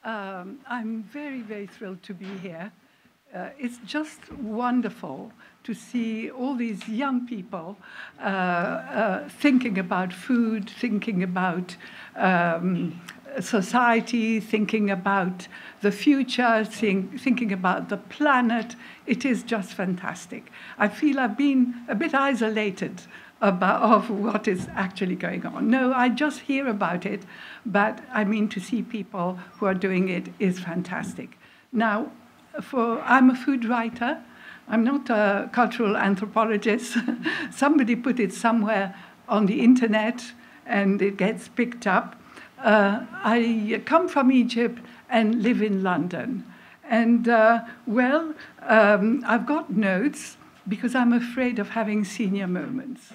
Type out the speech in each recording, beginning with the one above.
I'm very, very thrilled to be here. It's just wonderful to see all these young people thinking about food, thinking about society, thinking about the future, thinking about the planet. It is just fantastic. I feel I've been a bit isolated of what is actually going on. No, I just hear about it, but I mean to see people who are doing it is fantastic. Now, I'm a food writer. I'm not a cultural anthropologist. Somebody put it somewhere on the internet and it gets picked up. I come from Egypt and live in London. And, I've got notes because I'm afraid of having senior moments.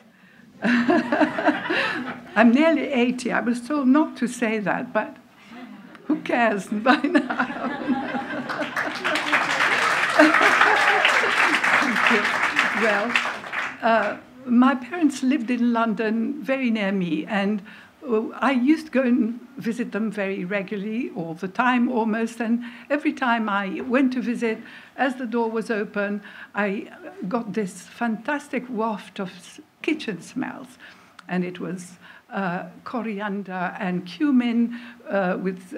I'm nearly 80. I was told not to say that, but who cares by now? Well, my parents lived in London very near me, and I used to go and visit them very regularly, all the time almost, and every time I went to visit, as the door was open, I got this fantastic waft of kitchen smells, and it was coriander and cumin with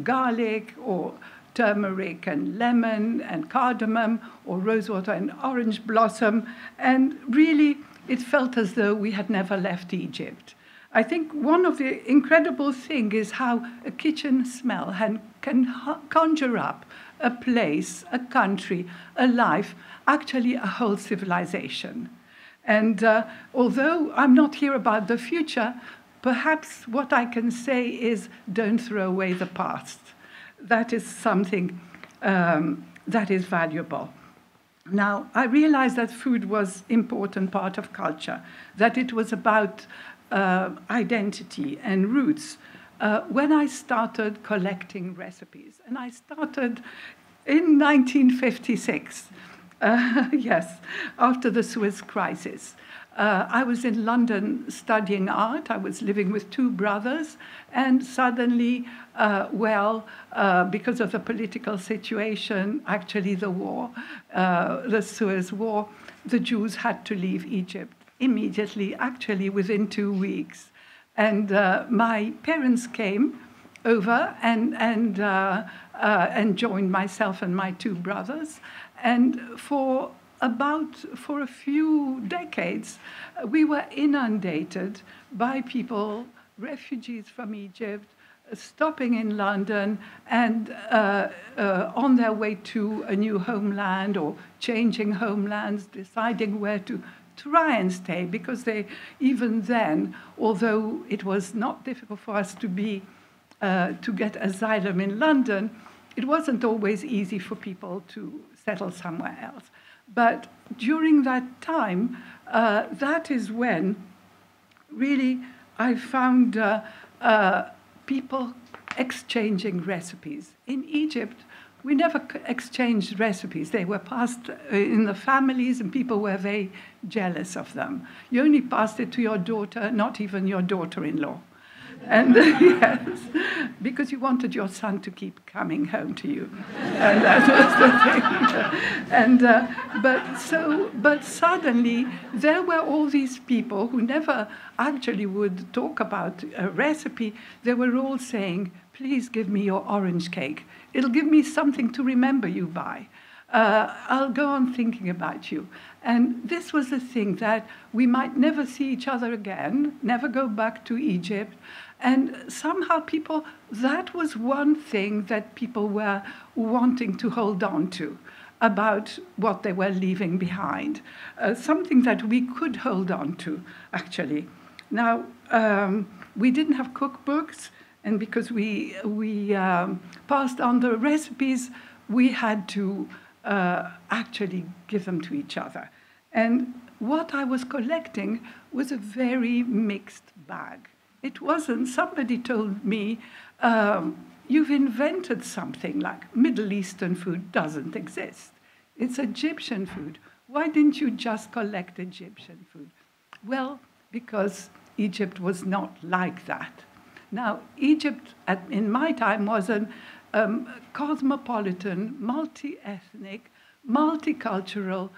garlic, or turmeric and lemon and cardamom, or rosewater and orange blossom, and really it felt as though we had never left Egypt. I think one of the incredible things is how a kitchen smell can conjure up a place, a country, a life, actually a whole civilization. And although I'm not here about the future, perhaps what I can say is don't throw away the past. That is something that is valuable. Now, I realized that food was an important part of culture, that it was about identity and roots when I started collecting recipes. And I started in 1956, yes, after the Suez Crisis. I was in London studying art. I was living with two brothers, and suddenly, because of the political situation, actually the war, the Suez War, the Jews had to leave Egypt immediately, actually within 2 weeks. And my parents came over and joined myself and my two brothers. And for a few decades, we were inundated by people, refugees from Egypt, stopping in London and on their way to a new homeland or changing homelands, deciding where to try and stay, because even then, although it was not difficult for us to get asylum in London, it wasn't always easy for people to settle somewhere else. But during that time, that is when really I found people exchanging recipes. In Egypt, we never exchanged recipes. They were passed in the families, and people were very jealous of them. You only passed it to your daughter, not even your daughter-in-law. And yes, because you wanted your son to keep coming home to you, and that was the thing. But suddenly there were all these people who never actually would talk about a recipe. They were all saying, "Please give me your orange cake. It'll give me something to remember you by. I'll go on thinking about you." And this was the thing, that we might never see each other again, never go back to Egypt. And somehow that was one thing that people were wanting to hold on to about what they were leaving behind, something that we could hold on to, actually. Now, we didn't have cookbooks, and because we passed on the recipes, we had to actually give them to each other. And what I was collecting was a very mixed bag. It wasn't, somebody told me, you've invented something like Middle Eastern food doesn't exist. It's Egyptian food. Why didn't you just collect Egyptian food? Well, because Egypt was not like that. Now, Egypt, in my time, was cosmopolitan, multi-ethnic, multicultural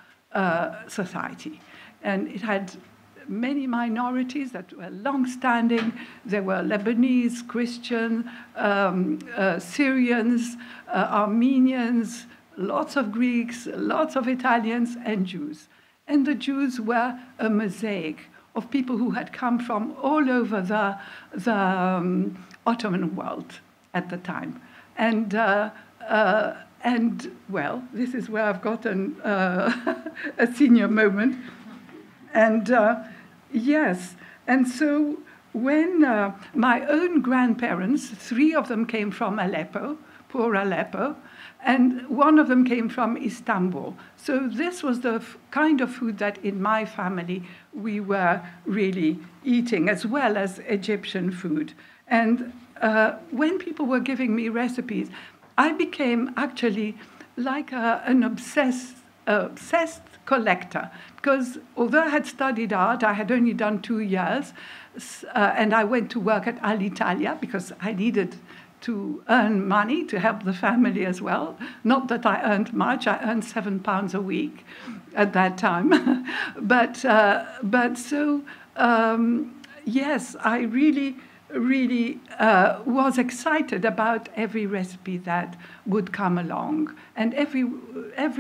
society. And it had many minorities that were long-standing. There were Lebanese, Christian, Syrians, Armenians, lots of Greeks, lots of Italians, and Jews. And the Jews were a mosaic of people who had come from all over the Ottoman world at the time. And well, this is where I've gotten a senior moment. And yes, and so when my own grandparents, 3 of them came from Aleppo, poor Aleppo, and 1 of them came from Istanbul. So this was the kind of food that in my family we were really eating, as well as Egyptian food. And when people were giving me recipes, I became actually like an obsessed collector, because although I had studied art, I had only done 2 years, and I went to work at Alitalia because I needed to earn money to help the family as well. Not that I earned much, I earned £7 a week at that time. but so, yes, I really was excited about every recipe that would come along. And every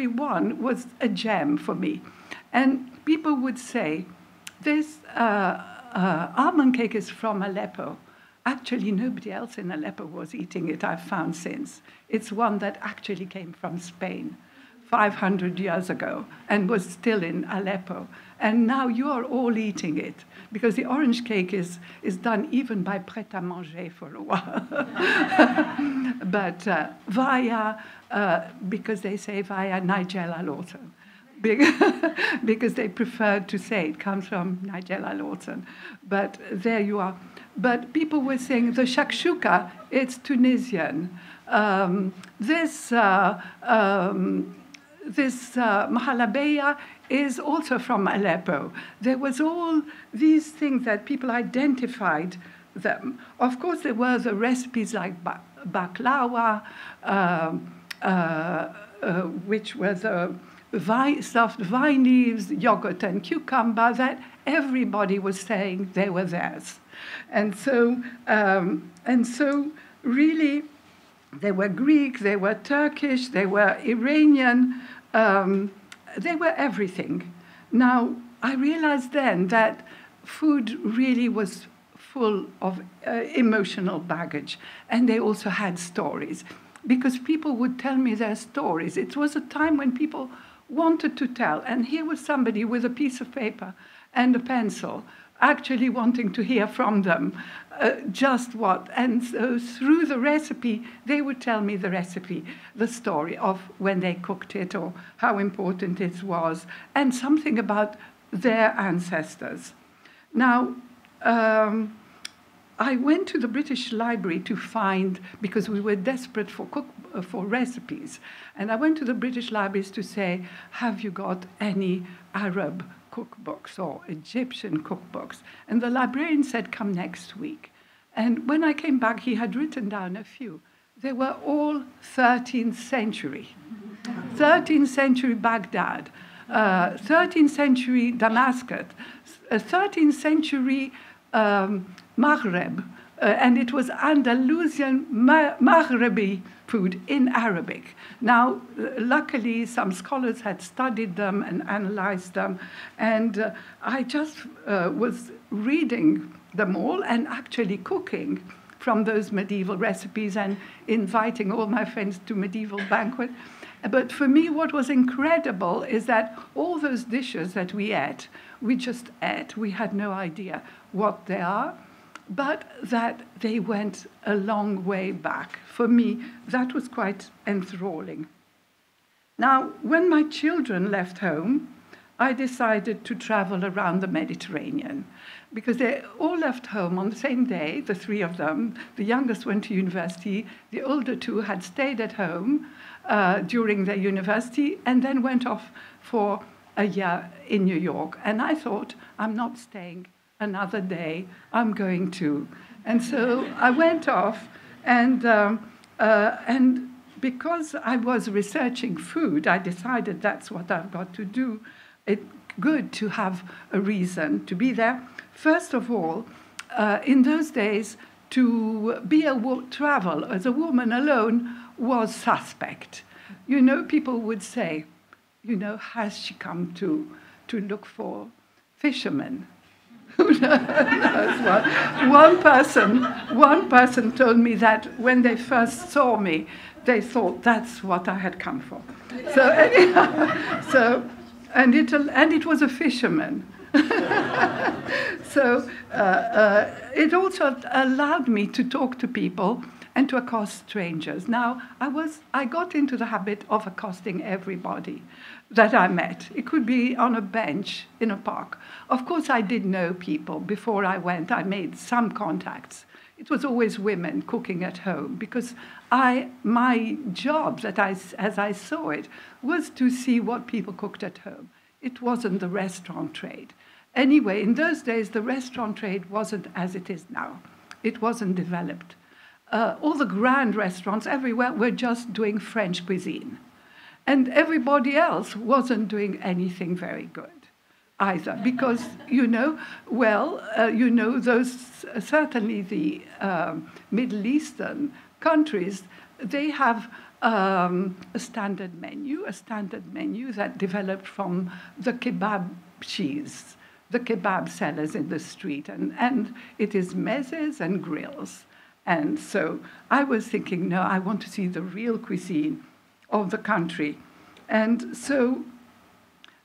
one was a gem for me. And people would say, this almond cake is from Aleppo. Actually, nobody else in Aleppo was eating it, I've found since. It's one that actually came from Spain 500 years ago and was still in Aleppo. And now you're all eating it, because the orange cake is done even by pret-à-manger for a while. But because they say via Nigella Lawson. Because they preferred to say it comes from Nigella Lawson. But there you are. But people were saying the shakshuka, it's Tunisian. This mahalabeya is also from Aleppo. There was all these things that people identified them. Of course, there were the recipes like baklawa, which were the stuffed vine leaves, yogurt and cucumber, that everybody was saying they were theirs. And so really, they were Greek, they were Turkish, they were Iranian, they were everything. Now, I realized then that food really was full of emotional baggage, and they also had stories, because people would tell me their stories. It was a time when people wanted to tell, and here was somebody with a piece of paper and a pencil, actually wanting to hear from them just what. And so through the recipe, they would tell me the recipe, the story of when they cooked it or how important it was, and something about their ancestors. Now, I went to the British Library to find, because we were desperate for recipes, and I went to the British Libraries to say, have you got any Arab cookbooks or Egyptian cookbooks? And the librarian said, come next week. And when I came back, he had written down a few. They were all 13th century. 13th century Baghdad, 13th century Damascus, 13th century Maghreb, and it was Andalusian Maghrebi food in Arabic. Now, luckily, some scholars had studied them and analyzed them, and I just was reading them all and actually cooking from those medieval recipes and inviting all my friends to medieval banquet. But for me, what was incredible is that all those dishes that we ate, we just ate. We had no idea what they are, but that they went a long way back. For me, that was quite enthralling. Now, when my children left home, I decided to travel around the Mediterranean, because they all left home on the same day, the 3 of them. The youngest went to university. The older 2 had stayed at home during their university and then went off for a year in New York. And I thought, I'm not staying another day, I'm going to. And so I went off, and And because I was researching food, I decided that's what I've got to do. It's good to have a reason to be there. First of all, in those days, to be travel as a woman alone was suspect. You know, people would say, you know, has she come to look for fishermen? Who knows what? One person told me that when they first saw me, they thought that's what I had come for. So anyhow, and it was a fisherman. So it also allowed me to talk to people and to accost strangers. Now, I got into the habit of accosting everybody that I met. It could be on a bench in a park. Of course, I did know people. Before I went, I made some contacts. It was always women cooking at home, because my job, as I saw it, was to see what people cooked at home. It wasn't the restaurant trade. Anyway, in those days, the restaurant trade wasn't as it is now. It wasn't developed. All the grand restaurants everywhere were just doing French cuisine. And everybody else wasn't doing anything very good either, because, you know, those, certainly the Middle Eastern countries, they have a standard menu that developed from the kebab cheese, the kebab sellers in the street, and it is mezes and grills. And so I was thinking, no, I want to see the real cuisine of the country. And so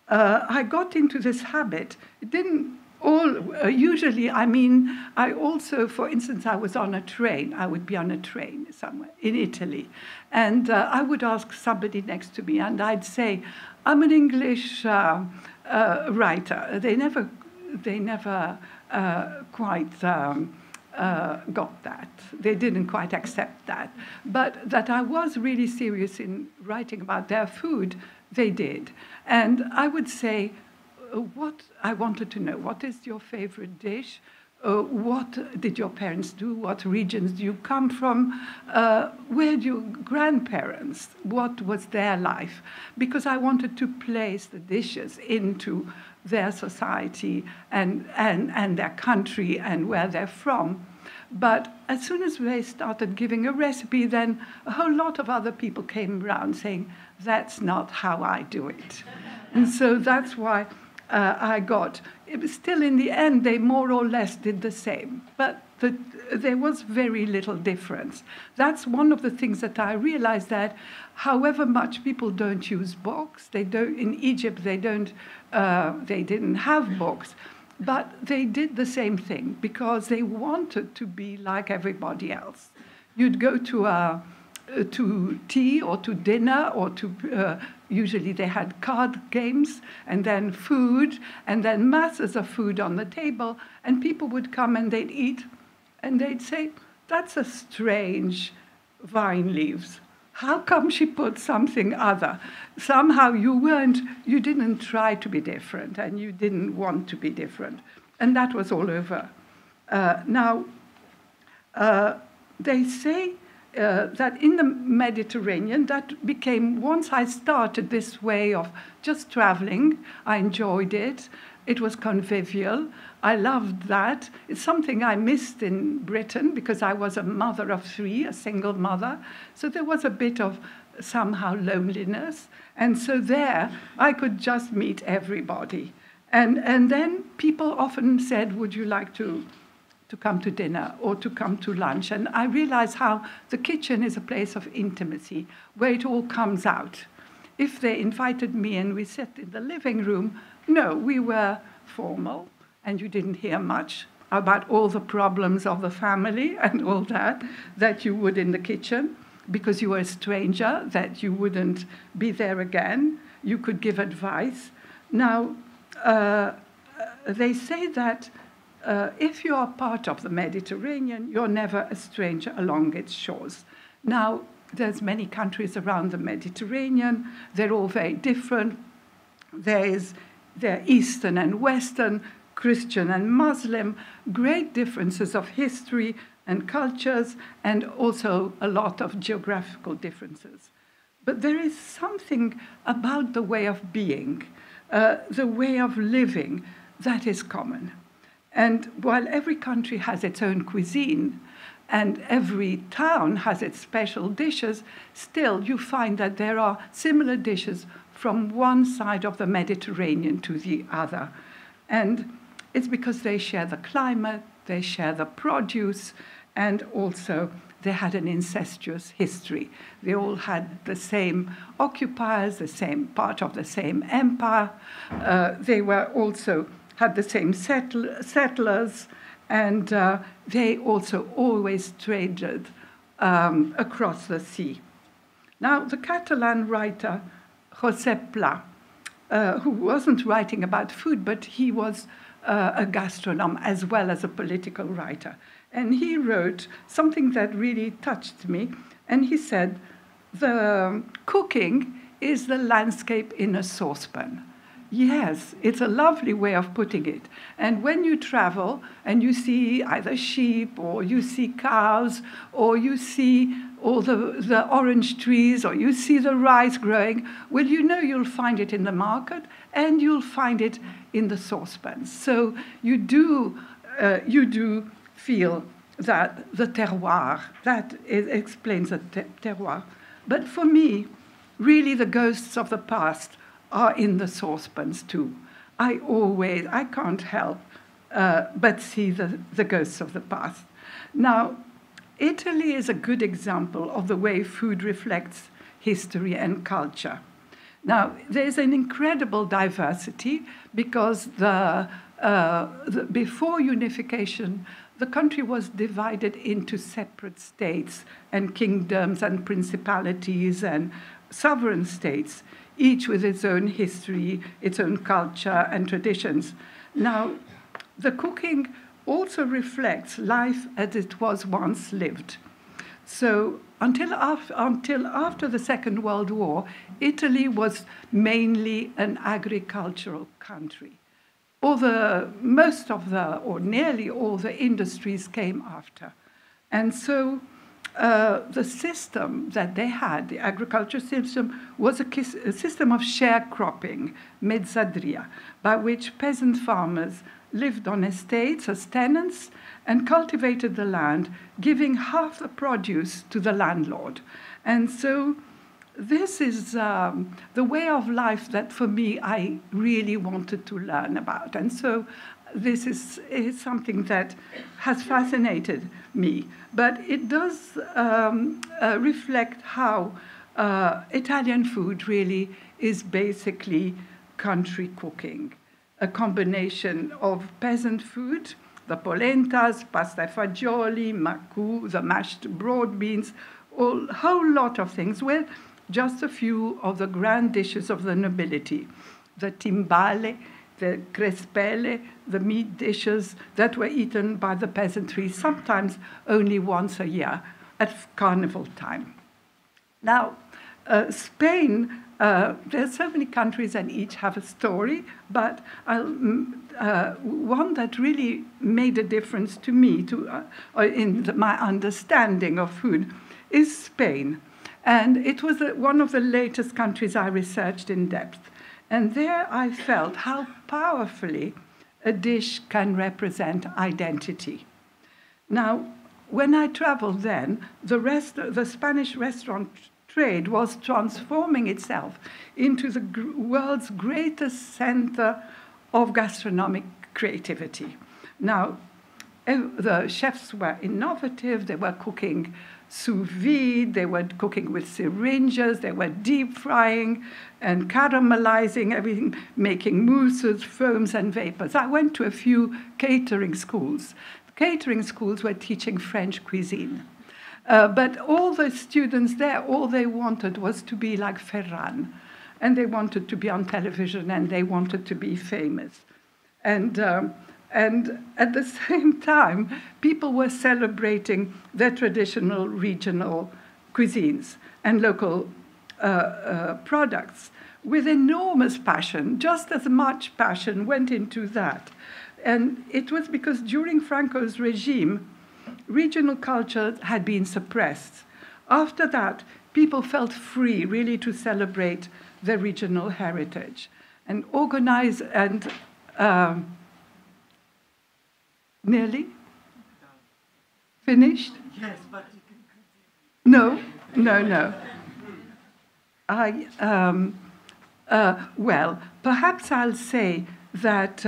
I got into this habit. It didn't all, usually, I mean, I also, for instance, I was on a train. I would be on a train somewhere in Italy. And I would ask somebody next to me, and I'd say, I'm an English writer. They never quite got that. They didn't quite accept that. But that I was really serious in writing about their food, they did. And I would say, what I wanted to know, what is your favorite dish? What did your parents do? What regions do you come from? Where do your grandparents? What was their life? Because I wanted to place the dishes into their society and their country and where they're from. But as soon as they started giving a recipe, then a whole lot of other people came around saying, that's not how I do it. And so that's why I got, it was still in the end, they more or less did the same. But there was very little difference. That's one of the things that I realized, that however much people don't use books, they don't, in Egypt they didn't have books, but they did the same thing because they wanted to be like everybody else. You'd go to tea or to dinner or to, usually they had card games and then food and then masses of food on the table, and people would come and they'd eat and they'd say, that's a strange vine leaves. How come she put something other? Somehow you didn't try to be different and you didn't want to be different. And that was all over. Now, they say that in the Mediterranean, that became, once I started this way of just traveling, I enjoyed it. It was convivial. I loved that. It's something I missed in Britain because I was a mother of three, a single mother. So there was a bit of somehow loneliness. And so there, I could just meet everybody. And then people often said, would you like to come to dinner or to come to lunch? And I realized how the kitchen is a place of intimacy where it all comes out. If they invited me and we sat in the living room, no, we were formal and you didn't hear much about all the problems of the family and all that you would in the kitchen, because you were a stranger, that you wouldn't be there again. You could give advice. Now, they say that if you are part of the Mediterranean, you're never a stranger along its shores. Now, there's many countries around the Mediterranean. They're all very different. They're Eastern and Western, Christian and Muslim, great differences of history, and cultures, and also a lot of geographical differences. But there is something about the way of being, the way of living, that is common. And while every country has its own cuisine, and every town has its special dishes, still you find that there are similar dishes from one side of the Mediterranean to the other. And it's because they share the climate, they share the produce, and also they had an incestuous history. They all had the same occupiers, the same part of the same empire. They were also had the same settlers, and they also always traded across the sea. Now, the Catalan writer Josep Pla, who wasn't writing about food, but he was a gastronome as well as a political writer. And he wrote something that really touched me. And he said, the cooking is the landscape in a saucepan. Yes, it's a lovely way of putting it. And when you travel and you see either sheep or you see cows or you see all the orange trees or you see the rice growing, well, you know you'll find it in the market and you'll find it in the saucepans. So you do feel that the terroir, that explains the terroir. But for me, really the ghosts of the past are in the saucepans too. I can't help but see the ghosts of the past. Now, Italy is a good example of the way food reflects history and culture. Now, there's an incredible diversity because before unification, the country was divided into separate states and kingdoms and principalities and sovereign states, each with its own history, its own culture and traditions. Now, the cooking also reflects life as it was once lived. So until after the Second World War, Italy was mainly an agricultural country. Most of or nearly all the industries came after. And so the system that they had, the agriculture system, was a system of sharecropping, mezzadria, by which peasant farmers lived on estates as tenants and cultivated the land, giving half the produce to the landlord. And so this is the way of life that, for me, I really wanted to learn about. And so this is something that has fascinated me. But it does reflect how Italian food really is basically country cooking, a combination of peasant food, the polentas, pasta e fagioli, macu, the mashed broad beans, a whole lot of things, with just a few of the grand dishes of the nobility, the timbale, the crespelle, the meat dishes that were eaten by the peasantry, sometimes only once a year at carnival time. Now, Spain, there are so many countries and each have a story, but one that really made a difference to me in my understanding of food is Spain. And it was one of the latest countries I researched in depth. And there I felt how powerfully a dish can represent identity. Now, when I traveled then, the Spanish restaurant trade was transforming itself into the world's greatest center of gastronomic creativity. Now, the chefs were innovative, they were cooking sous vide, they were cooking with syringes, they were deep frying and caramelizing everything, making mousses, foams, and vapors. I went to a few catering schools. Catering schools were teaching French cuisine. But all the students there, all they wanted was to be like Ferran. And they wanted to be on television and they wanted to be famous. And at the same time, people were celebrating their traditional regional cuisines and local products with enormous passion. Just as much passion went into that. And it was because during Franco's regime, regional culture had been suppressed. After that, people felt free really to celebrate their regional heritage and organize and nearly finished? Yes, but you can No. Well, perhaps I'll say that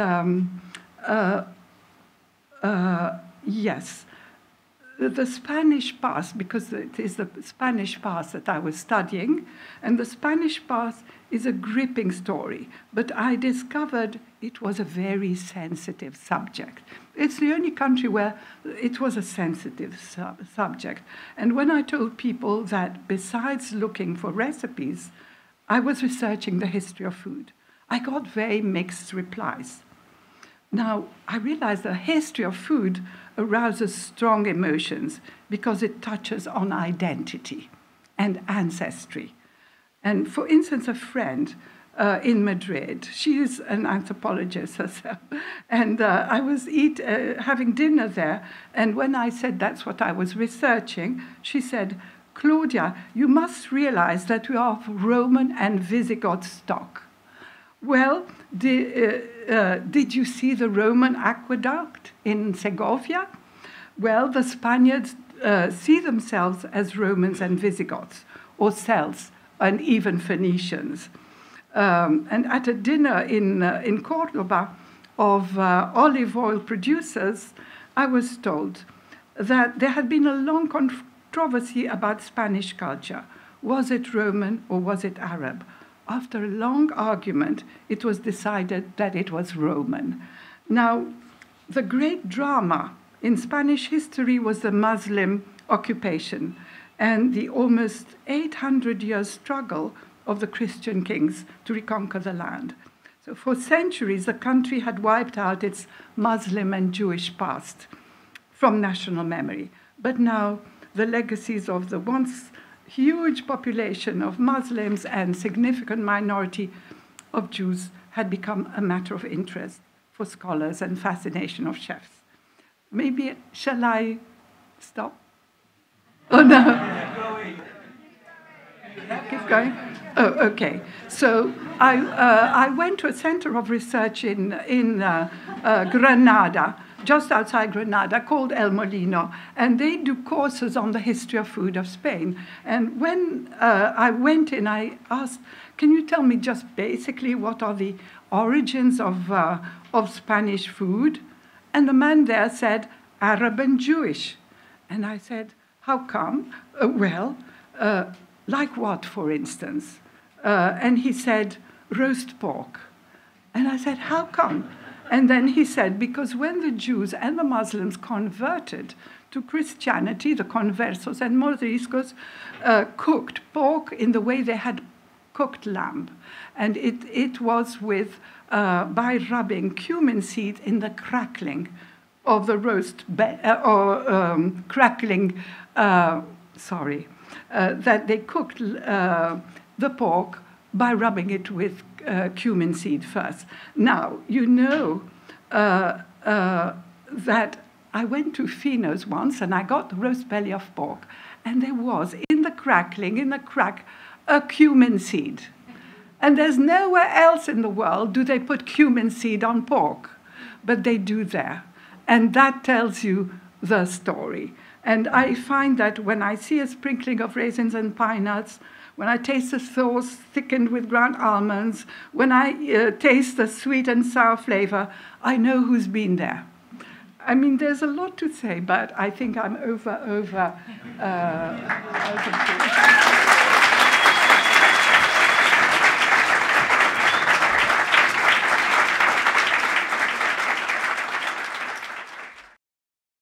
yes, the Spanish past, because it is the Spanish past that I was studying, and the Spanish past is a gripping story, but I discovered it was a very sensitive subject. It's the only country where it was a sensitive subject. And when I told people that besides looking for recipes, I was researching the history of food, I got very mixed replies. Now, I realized the history of food arouses strong emotions because it touches on identity and ancestry. And for instance, a friend in Madrid, she is an anthropologist herself, and I was having dinner there, and when I said that's what I was researching, she said, "Claudia, you must realize that we are of Roman and Visigoth stock." Well, did you see the Roman aqueduct in Segovia? Well, the Spaniards see themselves as Romans and Visigoths, or Celts, and even Phoenicians. And at a dinner in Cordoba of olive oil producers, I was told that there had been a long controversy about Spanish culture. Was it Roman or was it Arab? After a long argument, it was decided that it was Roman. Now, the great drama in Spanish history was the Muslim occupation and the almost 800-year struggle of the Christian kings to reconquer the land. So for centuries, the country had wiped out its Muslim and Jewish past from national memory. But now, the legacies of the once huge population of Muslims and significant minority of Jews had become a matter of interest for scholars and fascination of chefs. Maybe, shall I stop? Oh, no. Keep going? Oh, okay. So I went to a center of research in Granada, just outside Granada, called El Molino, and they do courses on the history of food of Spain. And when I went in, I asked, can you tell me just basically what are the origins of Spanish food? And the man there said, Arab and Jewish. And I said, how come? Like what, for instance? And he said, roast pork. And I said, how come? And then he said, because when the Jews and the Muslims converted to Christianity, the conversos and moriscos cooked pork in the way they had cooked lamb. And it was with, by rubbing cumin seed in the crackling of the roast, that they cooked the pork by rubbing it with cumin seed first. Now, you know that I went to Fino's once and I got the roast belly of pork, and there was, in the crack, a cumin seed. And there's nowhere else in the world do they put cumin seed on pork, but they do there. And that tells you the story. And I find that when I see a sprinkling of raisins and pine nuts, when I taste the sauce thickened with ground almonds, when I taste the sweet and sour flavor, I know who's been there. I mean, there's a lot to say, but I think I'm over.